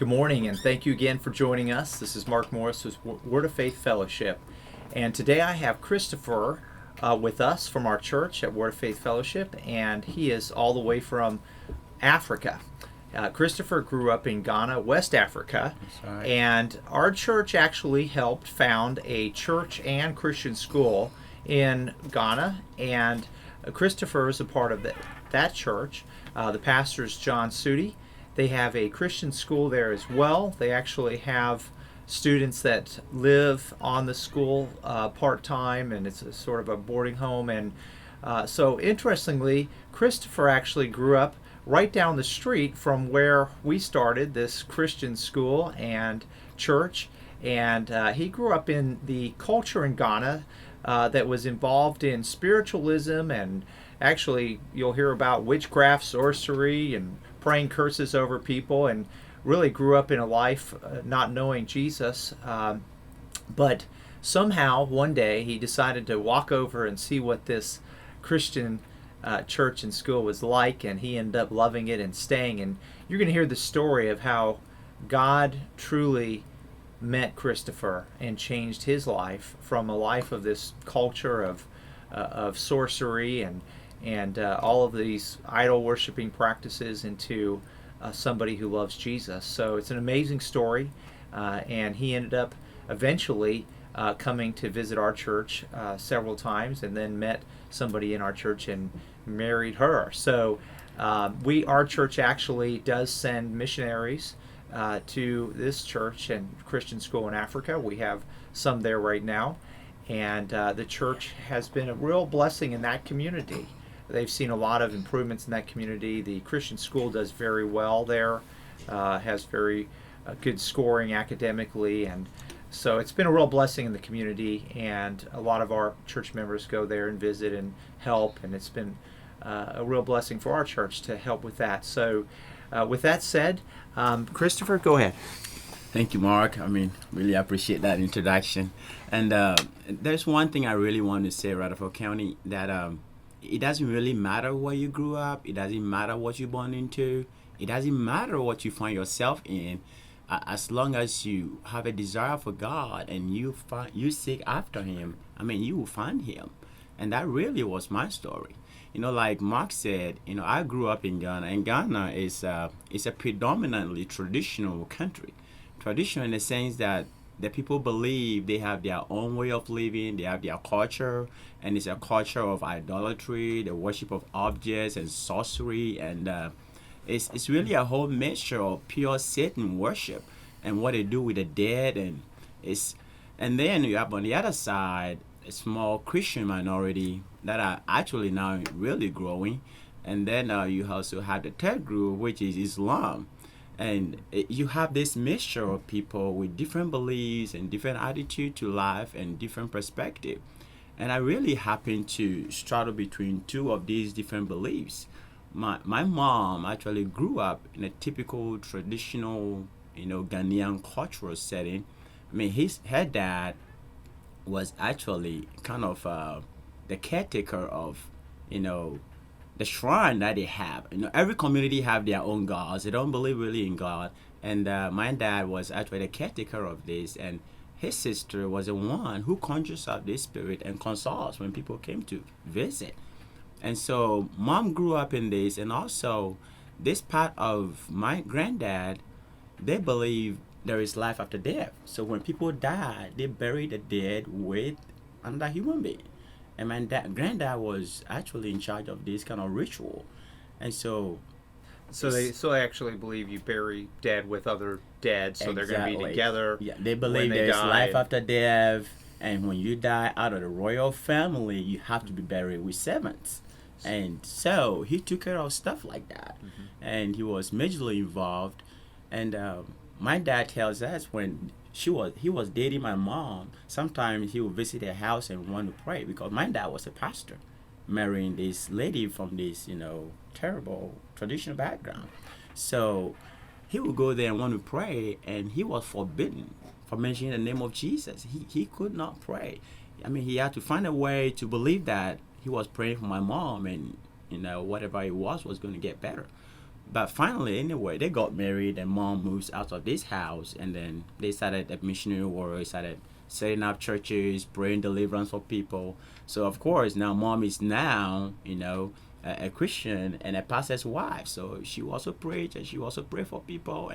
Good morning, and thank you again for joining us. This is Mark Morris with Word of Faith Fellowship. And today I have Christopher with us from our church at Word of Faith Fellowship, and he is all the way from Africa. Christopher grew up in Ghana, West Africa, Right. and our church actually helped found a church and Christian school in Ghana, and Christopher is a part of that church. The pastor is John Sudi. They have a Christian school there as well. They actually have students that live on the school part-time, and it's a sort of a boarding home. And so interestingly, Christopher actually grew up right down the street from where we started this Christian school and church. And he grew up in the culture in Ghana that was involved in spiritualism, and actually you'll hear about witchcraft, sorcery, and praying curses over people, and really grew up in a life not knowing Jesus. But somehow one day he decided to walk over and see what this Christian church and school was like, and he ended up loving it and staying. And you're going to hear the story of how God truly met Christopher and changed his life from a life of this culture of sorcery and all of these idol worshiping practices into somebody who loves Jesus. So it's an amazing story, and he ended up eventually coming to visit our church several times, and then met somebody in our church and married her. So our church actually does send missionaries to this church and Christian school in Africa. We have some there right now, and the church has been a real blessing in that community. They've seen a lot of improvements in that community. The Christian school does very well there, has very good scoring academically, and so it's been a real blessing in the community, and a lot of our church members go there and visit and help, and it's been a real blessing for our church to help with that. So with that said, Christopher, go ahead. Thank you, Mark. Really appreciate that introduction. And there's one thing I really want to say, Rutherford County, that it doesn't really matter where you grew up. It doesn't matter what you're born into. It doesn't matter what you find yourself in. As long as you have a desire for God and you seek after Him, you will find Him. And that really was my story. Like Mark said, I grew up in Ghana, and Ghana is a predominantly traditional country. Traditional in the sense that the people believe they have their own way of living, they have their culture, and it's a culture of idolatry, the worship of objects and sorcery, and it's really a whole mixture of pure Satan worship and what they do with the dead, and then you have on the other side a small Christian minority that are actually now really growing, and then you also have the third group, which is Islam. And you have this mixture of people with different beliefs and different attitude to life and different perspective. And I really happen to straddle between two of these different beliefs. My mom actually grew up in a typical traditional, Ghanaian cultural setting. Her dad was actually kind of the caretaker of, the shrine that they have. Every community have their own gods. They don't believe really in God. And my dad was actually the caretaker of this, and his sister was the one who conjures up this spirit and consults when people came to visit. And so mom grew up in this, and also this part of my granddad, they believe there is life after death. So when people die, they bury the dead with another human being. And my granddad was actually in charge of this kind of ritual. And so they actually believe you bury dead with other dead, so they're going to be together. Yeah, they believe there's life after death, and when you die out of the royal family, you have to be buried with servants. And so he took care of stuff like that, and he was majorly involved. And my dad tells us when he was dating my mom, sometimes he would visit her house and want to pray, because my dad was a pastor marrying this lady from this terrible traditional background. So he would go there and want to pray, and he was forbidden from mentioning the name of Jesus. He could not pray. He had to find a way to believe that he was praying for my mom, and whatever it was going to get better. But finally, anyway, they got married, and mom moves out of this house, and then they started a missionary work, started setting up churches, praying deliverance for people. So of course, now mom is now, a Christian and a pastor's wife. So she also preached and she also prayed for people,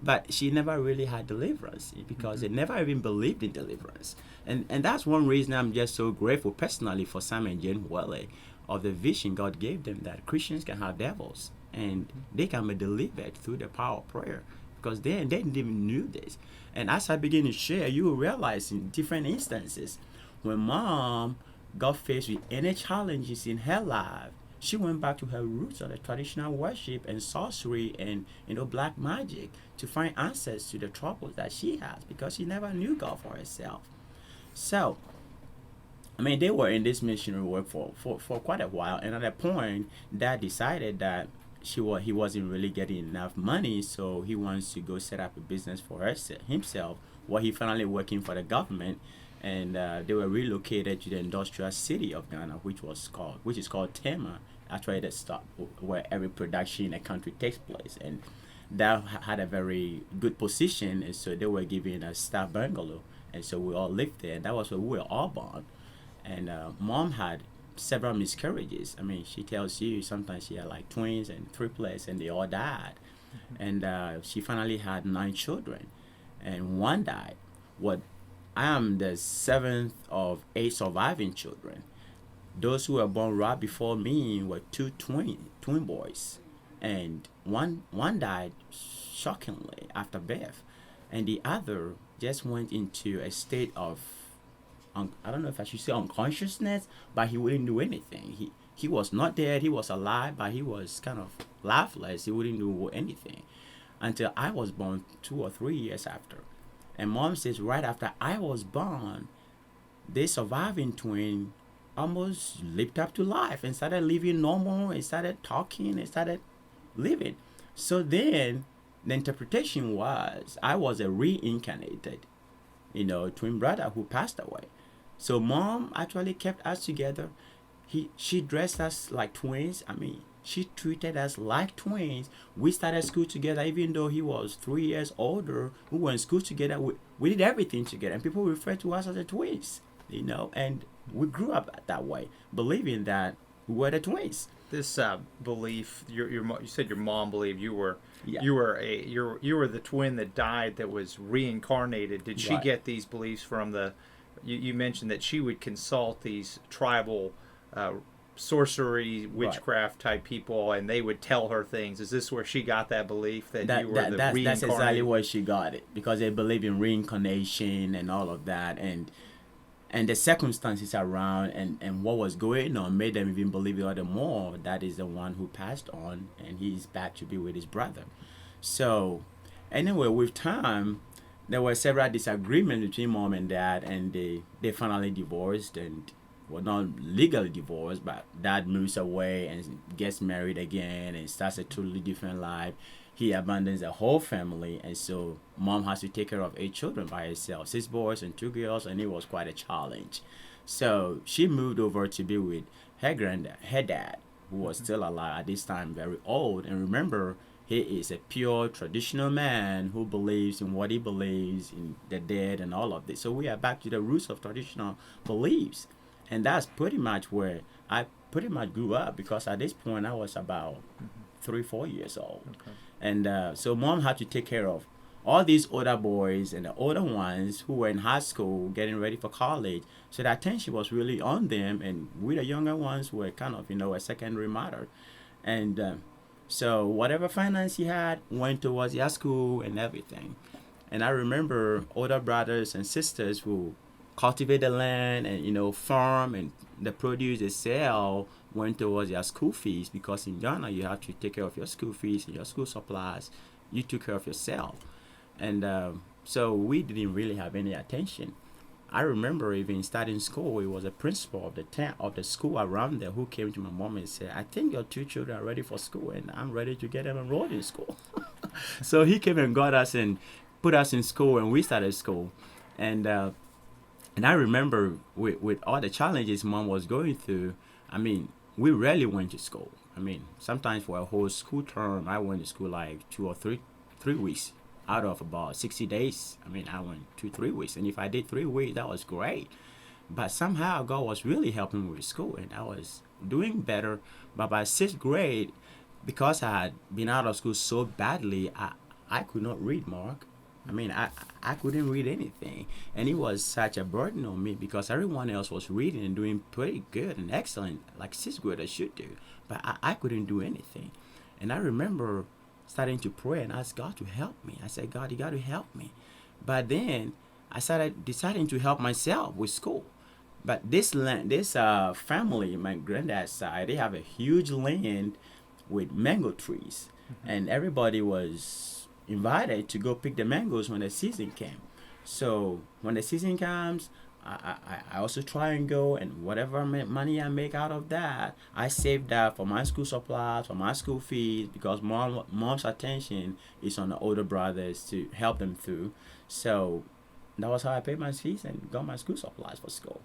but she never really had deliverance because they never even believed in deliverance. And that's one reason I'm just so grateful personally for Sam and Jane Welle of the vision God gave them that Christians can have devils and they can be delivered through the power of prayer, because they didn't even knew this. And as I begin to share, you will realize in different instances when mom got faced with any challenges in her life, she went back to her roots of the traditional worship and sorcery and black magic to find answers to the troubles that she has, because she never knew God for herself. So they were in this missionary work for quite a while, and at a point Dad decided that he wasn't really getting enough money, so he wants to go set up a business for himself. While he finally working for the government, and they were relocated to the industrial city of Ghana, which is called Tema, actually the stop where every production in a country takes place, and that had a very good position, and so they were given a staff bungalow, and so we all lived there, and that was where we were all born. And mom had several miscarriages. She tells you sometimes she had like twins and triplets, and they all died. And she finally had 9 children, and one died. I am the 7th of 8 surviving children. Those who were born right before me were 2 twin boys, and one died shockingly after birth, and the other just went into a state of I don't know if I should say unconsciousness, but he wouldn't do anything. He was not dead, he was alive, but he was kind of lifeless. He wouldn't do anything until I was born 2 or 3 years after. And mom says right after I was born, this surviving twin almost leaped up to life and started living normal and started talking and started living. So then the interpretation was I was a reincarnated, twin brother who passed away. So mom actually kept us together. She dressed us like twins. She treated us like twins. We started school together, even though he was 3 years older. We were in school together. We did everything together, and people refer to us as the twins, and we grew up that way, believing that we were the twins. This belief, you said your mom believed you were Yeah. you were the twin that died that was reincarnated. Did she Right. get these beliefs from you mentioned that she would consult these tribal sorcery, witchcraft type people, and they would tell her things. Is this where she got that belief that you were the reincarnated? That's exactly where she got it, because they believe in reincarnation and all of that, and the circumstances around and what was going on made them even believe it all the more. That is the one who passed on, and he's back to be with his brother. So anyway, with time there were several disagreements between mom and dad, and they finally divorced, and well, not legally divorced, but dad moves away and gets married again and starts a totally different life. He abandons the whole family, and so mom has to take care of 8 children by herself, 6 boys and 2 girls, and it was quite a challenge. So she moved over to be with her dad, who was still alive at this time, very old. And remember, he is a pure traditional man who believes in what he believes in the dead and all of this. So we are back to the roots of traditional beliefs, and that's pretty much where I pretty much grew up, because at this point I was about 3-4 years old. Okay. And so mom had to take care of all these older boys and the older ones who were in high school getting ready for college. So the attention was really on them, and we the younger ones were kind of a secondary matter. And so whatever finance he had went towards their school and everything. And I remember older brothers and sisters who cultivate the land and farm, and the produce they sell went towards their school fees, because in Ghana you have to take care of your school fees and your school supplies. You took care of yourself, and so we didn't really have any attention. I remember even starting school, it was a principal of the school around there who came to my mom and said, "I think your 2 children are ready for school, and I'm ready to get them enrolled in school." So he came and got us and put us in school, and we started school. And I remember with all the challenges mom was going through, we rarely went to school. I mean, sometimes for a whole school term, I went to school like 2 or 3 weeks out of about 60 days. I mean, I went 2, 3 weeks. And if I did 3 weeks, that was great. But somehow God was really helping me with school, and I was doing better. But by sixth grade, because I had been out of school so badly, I could not read, Mark. I mean, I couldn't read anything. And it was such a burden on me because everyone else was reading and doing pretty good and excellent, like sixth graders should do. But I couldn't do anything. And I remember starting to pray and ask God to help me. I said, God, you got to help me. But then I started deciding to help myself with school. But this family, my granddad's side, they have a huge land with mango trees. And everybody was invited to go pick the mangoes when the season came. So when the season comes, I also try and go, and whatever money I make out of that, I save that for my school supplies, for my school fees, because mom's attention is on the older brothers to help them through. So that was how I paid my fees and got my school supplies for school.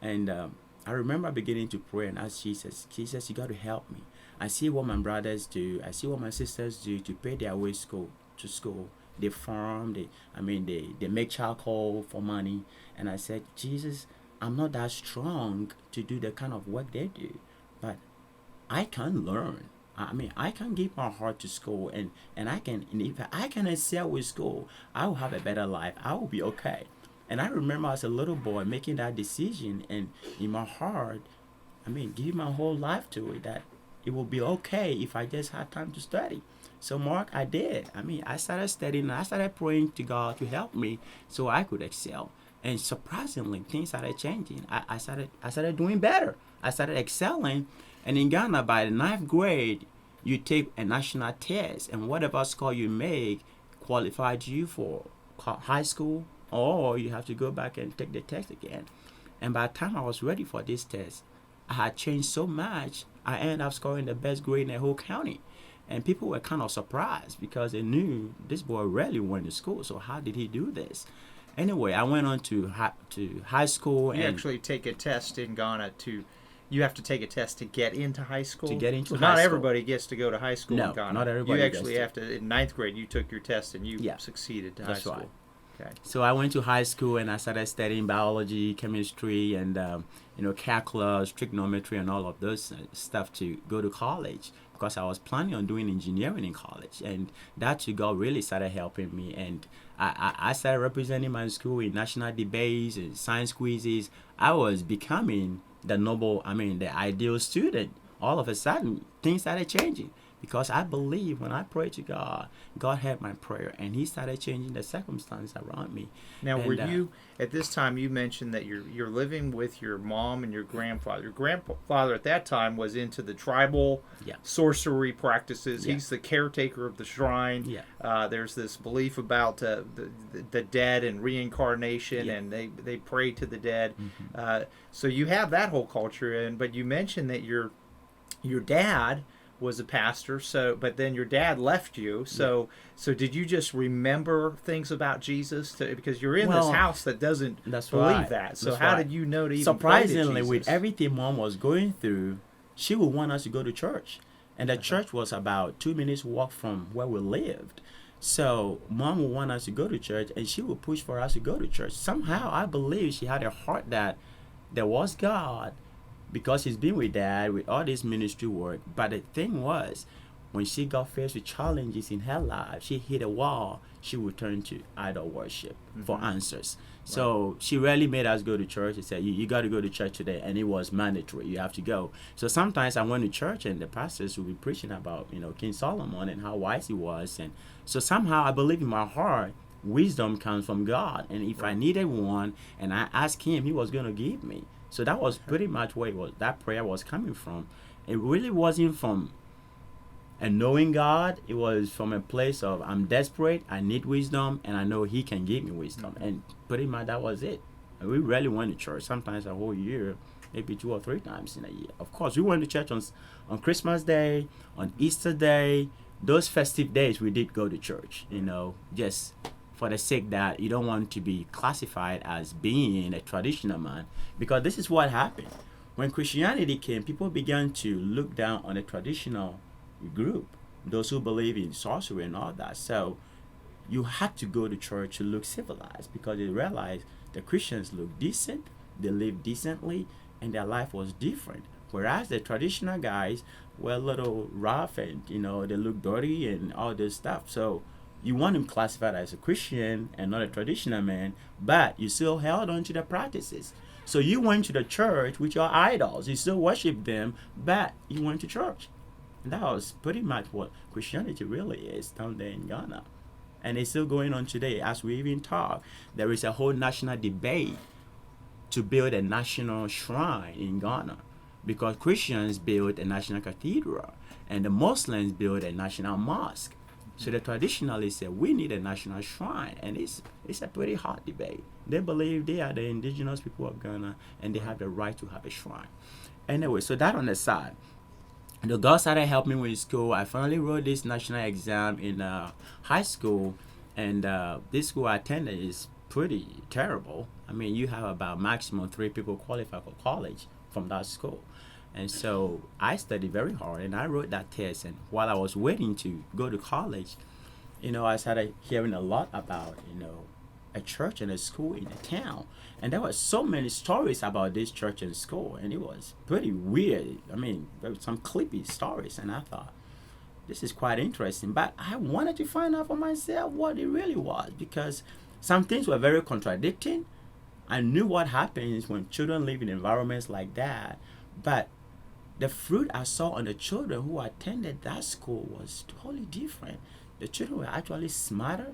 And I remember beginning to pray and ask Jesus, you got to help me. I see what my brothers do. I see what my sisters do to pay their way to school. They farm. They make charcoal for money. And I said, Jesus, I'm not that strong to do the kind of work they do, but I can learn. I can give my heart to school, and if I can excel with school, I will have a better life. I will be okay. And I remember as a little boy making that decision, and in my heart, giving my whole life to it, that it will be okay if I just had time to study. So Mark, I did. I started studying, and I started praying to God to help me so I could excel. And surprisingly, things started changing. I started doing better. I started excelling. And in Ghana, by the 9th grade, you take a national test, and whatever score you make qualified you for high school, or you have to go back and take the test again. And by the time I was ready for this test, I had changed so much, I ended up scoring the best grade in the whole county. And people were kind of surprised because they knew this boy rarely went to school. So how did he do this? Anyway, I went on to high school. You actually take a test in Ghana you have to take a test to get into high school? To get into high not school. everybody gets to go to high school in Ghana. Not everybody You actually gets have to, in 9th grade, you took your test and you succeeded to high school. Right. Okay. So I went to high school and I started studying biology, chemistry, and calculus, trigonometry, and all of those stuff to go to college, because I was planning on doing engineering in college, and that too, God really started helping me, and I started representing my school in national debates and science quizzes. I was becoming the ideal student. All of a sudden, things started changing. Because I believe when I pray to God, God heard my prayer, and He started changing the circumstances around me. Now, were you at this time? You mentioned that you're living with your mom and your grandfather. Your grandfather at that time was into the tribal sorcery practices. He's the caretaker of the shrine. There's this belief about the dead and reincarnation, and they pray to the dead. So you have that whole culture, but you mentioned that your dad was a pastor, but then your dad left you. So did you just remember things about Jesus? Because you're in this house that doesn't believe that. So how did you know to even surprisingly, pray to Jesus? with everything Mom was going through, she would want us to go to church, and the church was about 2 minutes walk from where we lived. So Mom would want us to go to church, and she would push for us to go to church. Somehow I believe she had a heart that there was God, because He's been with Dad with all this ministry work. But the thing was, when she got faced with challenges in her life, she hit a wall, she would turn to idol worship for answers. So she rarely made us go to church. She said, you got to go to church today, and it was mandatory. You have to go. So sometimes I went to church, and the pastors would be preaching about King Solomon and how wise he was. And so somehow I believe in my heart, wisdom comes from God. And if I needed one and I asked Him, He was going to give me. So that was pretty much where that prayer was coming from. It really wasn't from a knowing God. It was from a place of, I'm desperate, I need wisdom, and I know He can give me wisdom. And pretty much that was it. And we rarely went to church, sometimes a whole year, maybe 2 or 3 times in a year. Of course, we went to church on Christmas Day, on Easter Day. Those festive days we did go to church, just for the sake that you don't want to be classified as being a traditional man. Because this is what happened. when Christianity came, people began to look down on the traditional group, those who believe in sorcery and all that. So you had to go to church to look civilized because they realized the Christians look decent, they live decently, and their life was different. Whereas the traditional guys were a little rough and they look dirty and all this stuff. So you want him classified as a Christian and not a traditional man, but you still held on to the practices. So you went to the church with your idols. You still worship them, but you went to church. And that was pretty much what Christianity really is down there in Ghana. And it's still going on today. As we even talk, there is a whole national debate to build a national shrine in Ghana, because Christians build a national cathedral and the Muslims build a national mosque. So the traditionalists say we need a national shrine, and it's a pretty hot debate. They believe they are the indigenous people of Ghana and they have the right to have a shrine. Anyway, so that on the side. God started helping me with school. I finally wrote this national exam in high school, and this school I attended is pretty terrible. I mean, you have about maximum 3 people qualify for college from that school. And so I studied very hard and I wrote that test. And while I was waiting to go to college, I started hearing a lot about, a church and a school in a town. And there were so many stories about this church and school. And it was pretty weird. I mean, there were some creepy stories. And I thought, this is quite interesting. But I wanted to find out for myself what it really was, because some things were very contradicting. I knew what happens when children live in environments like that. But the fruit I saw on the children who attended that school was totally different. The children were actually smarter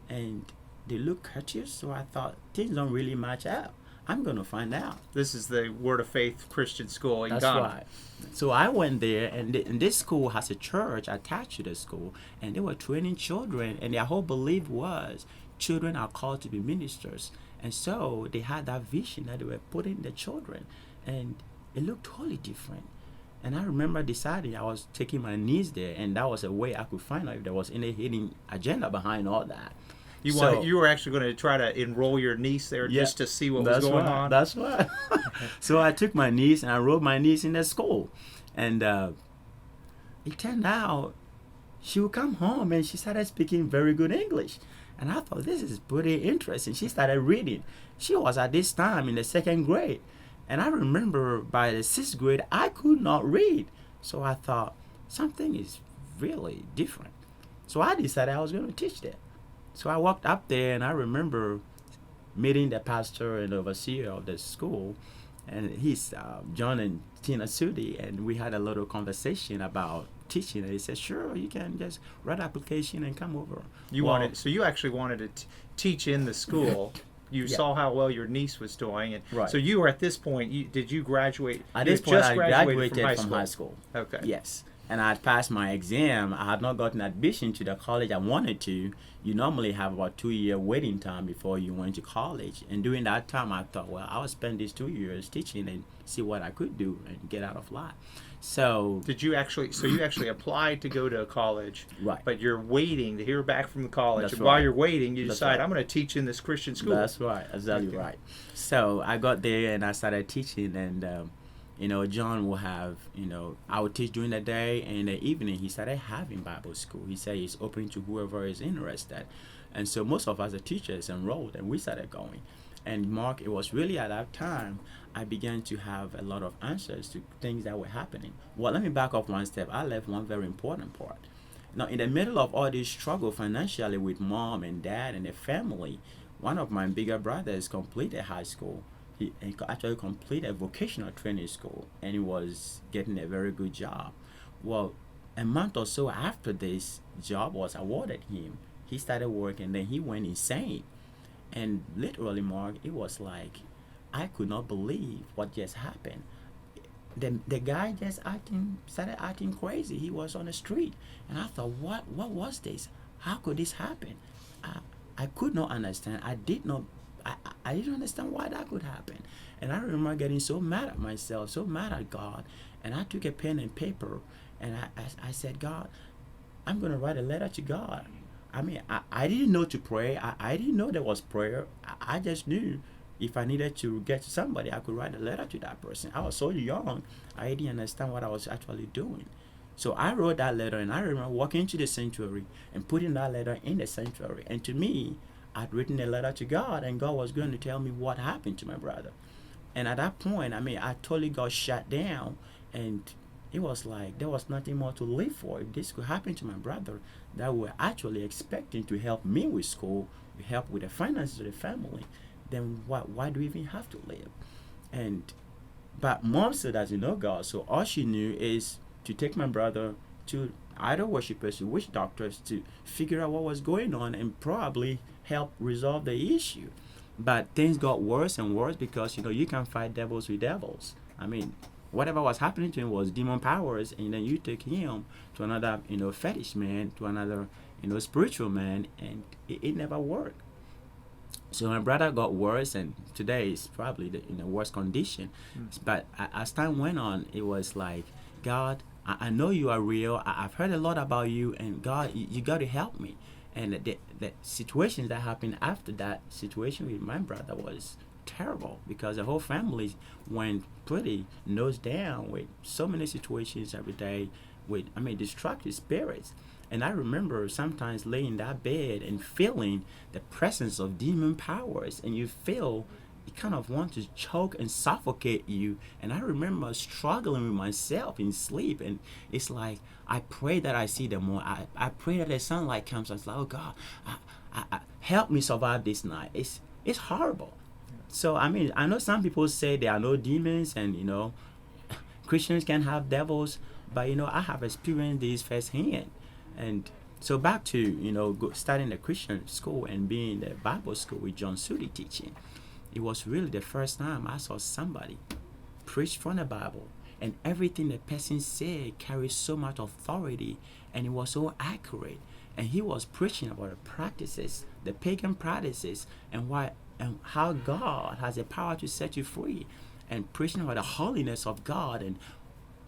and they look courteous. So I thought, things don't really match up. I'm going to find out. This is the Word of Faith Christian school in That's Ghana. Right. So I went there, and this school has a church attached to the school, and they were training children, and their whole belief was children are called to be ministers. And so they had that vision that they were putting the children, and it looked totally different. And I remember deciding I was taking my niece there, and that was a way I could find out if there was any hidden agenda behind all that. You were actually going to try to enroll your niece there just to see what was going on? That's right. So I took my niece and I enrolled my niece in the school. And it turned out she would come home and she started speaking very good English. And I thought, this is pretty interesting. She started reading. She was at this time in the 2nd grade. And I remember by the 6th grade, I could not read. So I thought, something is really different. So I decided I was going to teach there. So I walked up there, and I remember meeting the pastor and overseer of the school, and he's John and Tina Sudi, and we had a little conversation about teaching. And he said, "Sure, you can just write application and come over." So you actually wanted to teach in the school. You saw how well your niece was doing, and right. So you were at this point. Did you graduate? At this point, I graduated from high school. Okay. Yes. And I had passed my exam. I had not gotten admission to the college I wanted to. You normally have about 2-year waiting time before you went to college. And during that time, I thought, well, I'll spend these 2 years teaching and see what I could do and get out of life. So you actually applied to go to a college, right? But you're waiting to hear back from the college. That's and right. While you're waiting, you That's decide right. I'm going to teach in this Christian school. That's right, exactly right. So I got there and I started teaching, and John will have, I would teach during the day, and in the evening he started having Bible school. He said he's open to whoever is interested, and so most of us, the teachers, enrolled, and we started going. And Mark, it was really at that time I began to have a lot of answers to things that were happening. Well, let me back up one step. I left one very important part. Now, in the middle of all this struggle financially with mom and dad and the family, one of my bigger brothers completed high school. He actually completed a vocational training school, and he was getting a very good job. Well, a month or so after this job was awarded him, he started work, and then he went insane. And literally, Mark, it was like I could not believe what just happened. The guy just started acting crazy. He was on the street, and I thought, what was this? How could this happen? I could not understand. I didn't understand why that could happen. And I remember getting so mad at myself, so mad at God. And I took a pen and paper, and I said, God, I'm going to write a letter to God. I mean, I didn't know to pray. I didn't know there was prayer. I just knew if I needed to get to somebody, I could write a letter to that person. I was so young, I didn't understand what I was actually doing. So I wrote that letter, and I remember walking into the sanctuary and putting that letter in the sanctuary. And to me, I'd written a letter to God, and God was going to tell me what happened to my brother. And at that point, I totally got shut down, and it was like there was nothing more to live for. If this could happen to my brother, that we were actually expecting to help me with school, to help with the finances of the family, then why do we even have to live? And but mom said, as you know, God, so all she knew is to take my brother to idol worshippers, to witch doctors, to figure out what was going on and probably help resolve the issue. But things got worse and worse because you can fight devils with devils. Whatever was happening to him was demon powers, and then you take him to another fetish man, to another spiritual man, and it never worked. So my brother got worse, and today is probably in a worse condition. But as time went on, it was like, God, I know you are real. I've heard a lot about you, and God, you got to help me. And the situations that happened after that situation with my brother was terrible, because the whole family went pretty nose down with so many situations every day with destructive spirits. And I remember sometimes laying in that bed and feeling the presence of demon powers, and you feel it kind of want to choke and suffocate you. And I remember struggling with myself in sleep, and it's like I pray that I see them more. I pray that the sunlight comes. I was like, oh God, I help me survive this night. It's horrible. So I know some people say there are no demons, and Christians can have devils, but I have experienced these firsthand. And so back to starting the Christian school and being the Bible school with John Sudi teaching, it was really the first time I saw somebody preach from the Bible, and everything the person said carried so much authority, and it was so accurate. And he was preaching about the practices, the pagan practices, and how God has the power to set you free, and preaching about the holiness of God and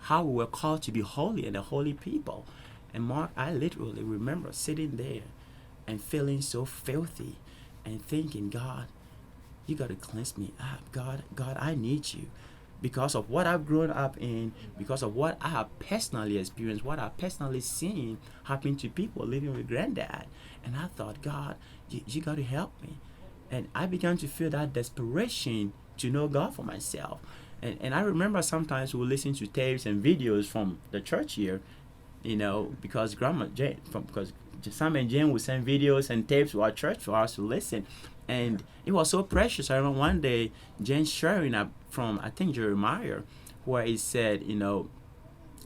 how we were called to be holy and a holy people. And Mark, I literally remember sitting there and feeling so filthy and thinking, God, you got to cleanse me up. God, I need you. Because of what I've grown up in, because of what I have personally experienced, what I've personally seen happen to people living with granddad. And I thought, God, you got to help me. And I began to feel that desperation to know God for myself. And I remember sometimes we'll listen to tapes and videos from the church here, because because Sam and Jane would send videos and tapes to our church for us to listen. And it was so precious. I remember one day Jane sharing up from, I think, Jeremiah, where he said,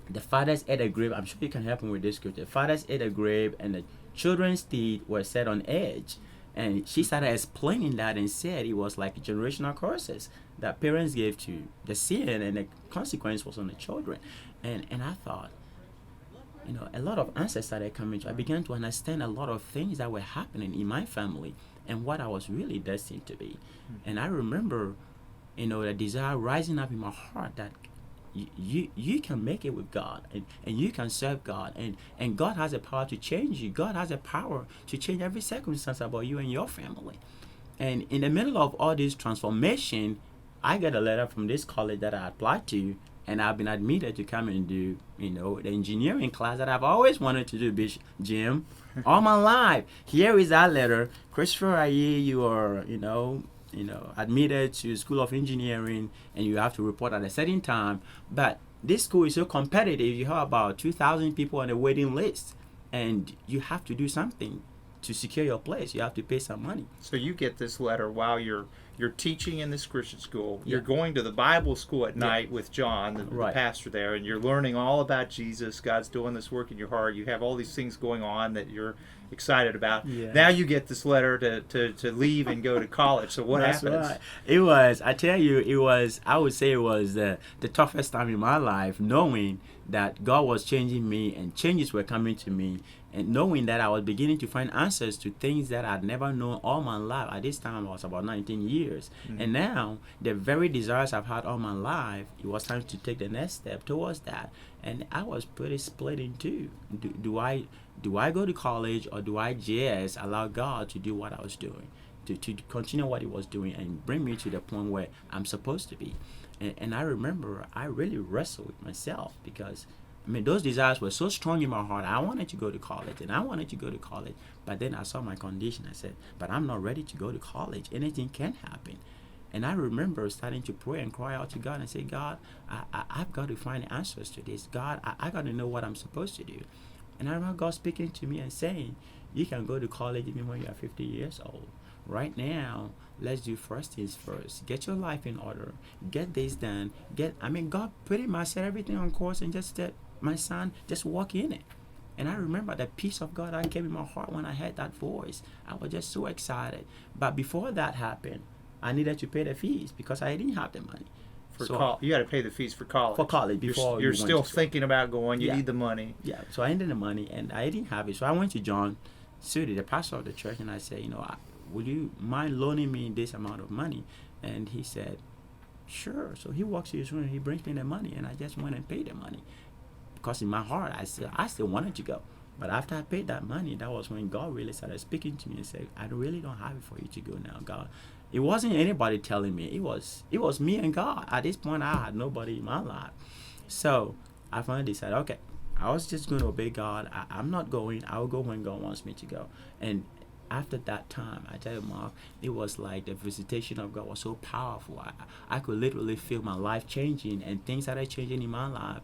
the fathers ate a grape. I'm sure you can help me with this scripture. The fathers ate a grape, and the children's teeth were set on edge. And she started explaining that and said it was like generational curses that parents gave to the sin, and the consequence was on the children. And I thought, a lot of answers started coming. I began to understand a lot of things that were happening in my family and what I was really destined to be. And I remember, the desire rising up in my heart that you can make it with God, and you can serve God, and God has the power to change you. God has the power to change every circumstance about you and your family. And in the middle of all this transformation, I got a letter from this college that I applied to, and I've been admitted to come and do, the engineering class that I've always wanted to do, Bishop Jim, all my life. Here is that letter. Christopher Aye, you are, admitted to School of Engineering, and you have to report at a certain time. But this school is so competitive. You have about 2,000 people on the waiting list, and you have to do something to secure your place. You have to pay some money. So you get this letter while you're teaching in this Christian school. Yeah. You're going to the Bible school at night with John, the pastor there, and you're learning all about Jesus. God's doing this work in your heart. You have all these things going on that you're excited about. Yeah. Now you get this letter to leave and go to college. So what happens? Right. It was, I tell you, I would say it was the toughest time in my life, knowing that God was changing me and changes were coming to me, and knowing that I was beginning to find answers to things that I'd never known all my life. At this time, I was about 19 years. Mm-hmm. And now, the very desires I've had all my life, it was time to take the next step towards that. And I was pretty split in two. Do I go to college, or do I just allow God to do what I was doing? to continue what he was doing and bring me to the point where I'm supposed to be. And I remember I really wrestled with myself because, I mean, those desires were so strong in my heart. I wanted to go to college and I wanted to go to college. But then I saw my condition. I said, but I'm not ready to go to college. Anything can happen. And I remember starting to pray and cry out to God and say, God, I've got to find answers to this. God, I got to know what I'm supposed to do. And I remember God speaking to me and saying, you can go to college even when you are 50 years old. Right now, let's do first things first. Get your life in order. Get this done. God pretty much set everything on course and just said, my son, just walk in it. And I remember the peace of God that came in my heart when I heard that voice. I was just so excited. But before that happened, I needed to pay the fees because I didn't have the money. You got to pay the fees for college. For college before you're still thinking about going. You need the money. Yeah. So I needed the money, and I didn't have it. So I went to John Sudi, the pastor of the church, and I said, would you mind loaning me this amount of money? And he said, sure. So he walks to his room and he brings me the money, and I just went and paid the money because in my heart I still wanted to go. But after I paid that money, that was when God really started speaking to me and said, I really don't have it for you to go now, God. It wasn't anybody telling me. It was me and God. At this point, I had nobody in my life. So I finally decided, okay, I was just going to obey God. I'm not going. I will go when God wants me to go. And after that time, I tell you, Mark, it was like the visitation of God was so powerful. I could literally feel my life changing and things started changing in my life.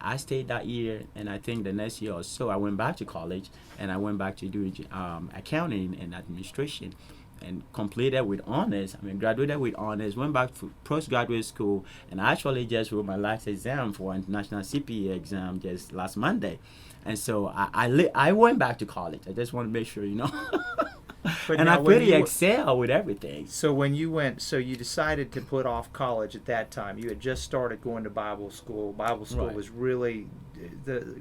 I stayed that year, and I think the next year or so, I went back to college, and I went back to doing accounting and administration. And completed with honors. Graduated with honors, went back to postgraduate school, and I actually just wrote my last exam for a national CPA exam just last Monday. And so I went back to college. I just want to make sure, and I pretty excel with everything. So when you decided to put off college at that time. You had just started going to Bible school. Bible school was really,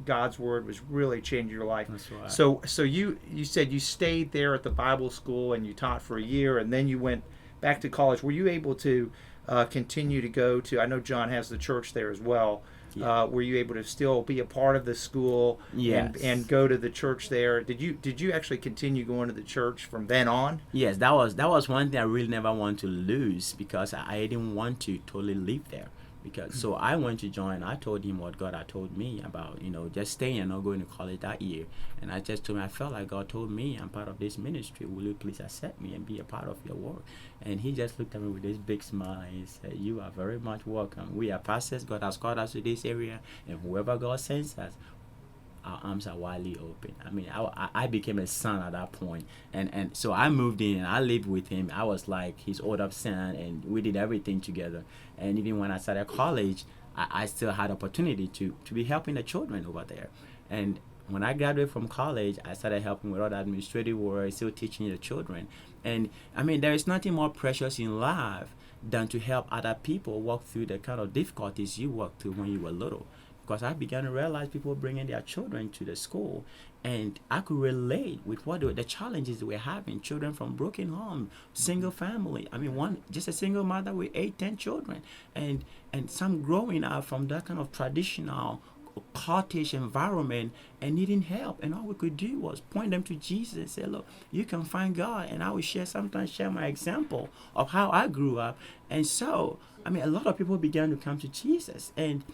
God's word was really changing your life. That's right. So you said you stayed there at the Bible school and you taught for a year, and then you went back to college. Were you able to continue to go to? I know John has the church there as well. Yeah. Were you able to still be a part of the school? Yes. and go to the church there? Did you actually continue going to the church from then on? Yes, that was one thing I really never want to lose because I didn't want to totally leave there. So I went to join. I told him what God had told me about, just staying and not going to college that year. And I just told him, I felt like God told me I'm part of this ministry. Will you please accept me and be a part of your work? And he just looked at me with this big smile and he said, you are very much welcome. We are pastors. God has called us to this area, and whoever God sends us, our arms are widely open. I became a son at that point. And so I moved in and I lived with him. I was like his older son, and we did everything together. And even when I started college, I still had opportunity to be helping the children over there. And when I graduated from college, I started helping with all the administrative work, still teaching the children. And there is nothing more precious in life than to help other people walk through the kind of difficulties you walked through when you were little. Because I began to realize people bringing their children to the school, and I could relate with what the challenges they were having. Children from broken home, single family. Just a single mother with 8-10 children, and some growing up from that kind of traditional cottage environment and needing help. And all we could do was point them to Jesus and say, look, you can find God. And I would sometimes share my example of how I grew up. And so, a lot of people began to come to Jesus. And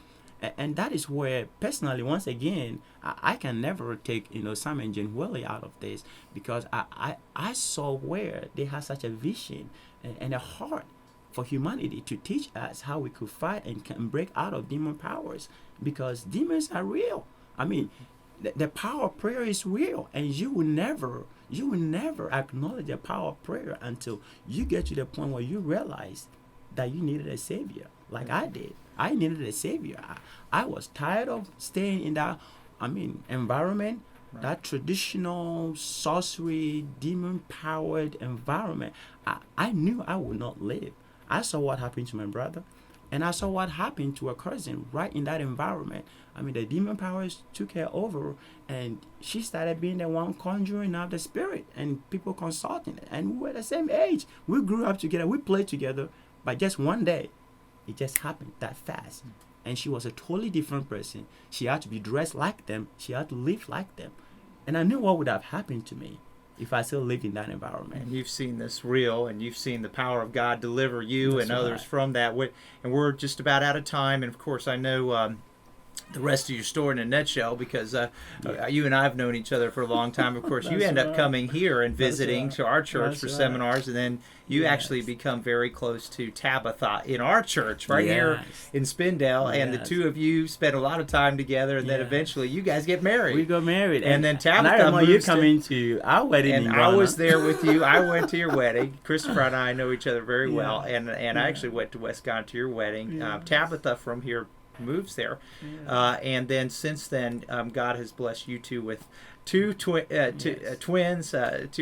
that is where, personally, once again, I can never take, Sam and Jane Willie out of this, because I saw where they had such a vision and a heart for humanity to teach us how we could fight and can break out of demon powers, because demons are real. The power of prayer is real, and you will never acknowledge the power of prayer until you get to the point where you realize that you needed a savior, like I did. I needed a savior. I was tired of staying in that, environment, right. That traditional sorcery, demon-powered environment. I knew I would not live. I saw what happened to my brother, and I saw what happened to a cousin right in that environment. The demon powers took her over, and she started being the one conjuring out the spirit, and people consulting it. And we were the same age. We grew up together. We played together. But just one day, it just happened that fast. And she was a totally different person. She had to be dressed like them. She had to live like them. And I knew what would have happened to me if I still lived in that environment. And you've seen this real, and you've seen the power of God deliver you That's and others right. from that. And we're just about out of time. And of course, I know the rest of your story in a nutshell, because you and I have known each other for a long time. Of course, you That's end up right. coming here and visiting right. to our church That's for right. seminars, and then you Yes. actually become very close to Tabitha in our church right here Yes. in Spindale, and the Yes. two of you spend a lot of time together, and then Yes. eventually you guys get married. We got married, And then and Tabitha I remember you moves to- coming to our wedding and in I Ghana. was there with you. I went to your wedding. Christopher and I know each other very well, Yeah. and I actually went to West Ghana to your wedding. Yes. Tabitha from here moves there, and then since then, God has blessed you two with two twins, two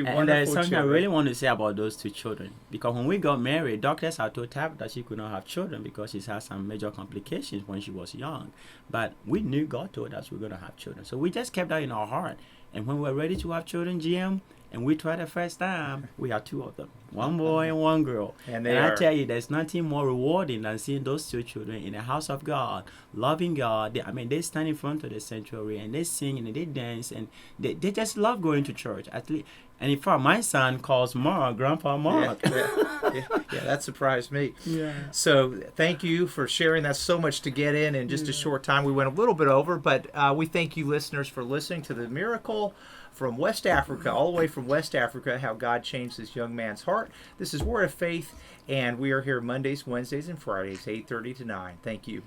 And wonderful there's something children. I really want to say about those two children, because when we got married, doctors had told Tabitha that she could not have children because she's had some major complications when she was young. But we knew God told us we were going to have children, so we just kept that in our heart. And when we were ready to have children, GM, and we tried the first time, we had two of them, one boy and one girl. And I tell you, there's nothing more rewarding than seeing those two children in the house of God, loving God. They stand in front of the sanctuary and they sing and they dance, and they just love going to church. At least, and in fact, my son calls Mark Grandpa Mark. Yeah, that surprised me. Yeah. So thank you for sharing. That's so much to get in just a short time. We went a little bit over, but we thank you, listeners, for listening to the miracle from West Africa, all the way from West Africa, how God changed this young man's heart. This is Word of Faith, and we are here Mondays, Wednesdays, and Fridays, 8:30 to 9. Thank you.